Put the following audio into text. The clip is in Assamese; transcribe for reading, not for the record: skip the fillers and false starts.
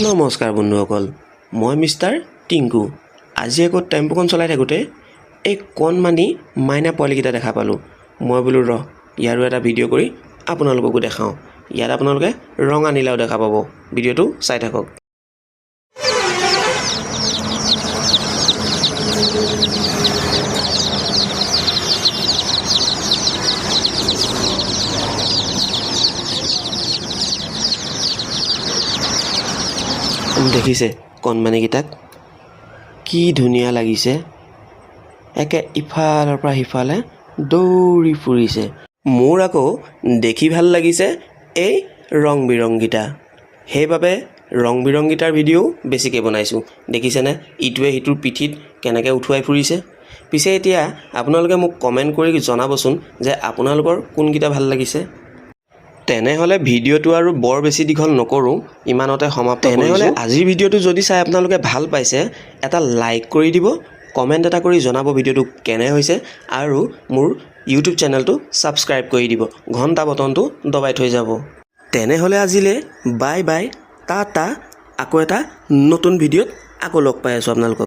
নমস্কাৰ বন্ধুসকল, মই মিষ্টাৰ টিংকু। আজি আকৌ টেম্পুখন চলাই থাকোঁতে এই কণমানি মাইনা পোৱালিকেইটা দেখা পালোঁ। মই বোলো ইয়াৰো এটা ভিডিঅ' কৰি আপোনালোককো দেখাওঁ। ইয়াত আপোনালোকে ৰঙা নীলাও দেখা পাব। ভিডিঅ'টো চাই থাকক। দেখিছে কণমানিকেইটাক কি ধুনীয়া লাগিছে। একে ইফালৰ পৰা সিফালে দৌৰি ফুৰিছে। মোৰ আকৌ দেখি ভাল লাগিছে এই ৰং বিৰংগীটা। সেইবাবে ৰং বিৰংগীটাৰ ভিডিঅ' বেছিকৈ বনাইছোঁ। দেখিছেনে ইটোৱে সিটোৰ পিঠিত কেনেকৈ উঠুৱাই ফুৰিছে। পিছে এতিয়া আপোনালোকে মোক কমেণ্ট কৰি জনাবচোন যে আপোনালোকৰ কোনকেইটা ভাল লাগিছে। তেনেহ'লে ভিডিঅ'টো আৰু বৰ বেছি দীঘল নকৰোঁ, ইমানতে সমাপ্ত কৰিছোঁ। তেনেহ'লে আজিৰ ভিডিঅ'টো যদি চাই আপোনালোকে ভাল পাইছে, এটা লাইক কৰি দিব, কমেণ্ট এটা কৰি জনাব ভিডিঅ'টো কেনে হৈছে, আৰু মোৰ ইউটিউব চেনেলটো ছাবস্ক্ৰাইব কৰি দিব, ঘণ্টা বটনটো দবাই থৈ যাব। তেনেহ'লে আজিলৈ বাই বাই, টাটা। আকৌ এটা নতুন ভিডিঅ'ত আকৌ লগ পাই আছোঁ আপোনালোকক।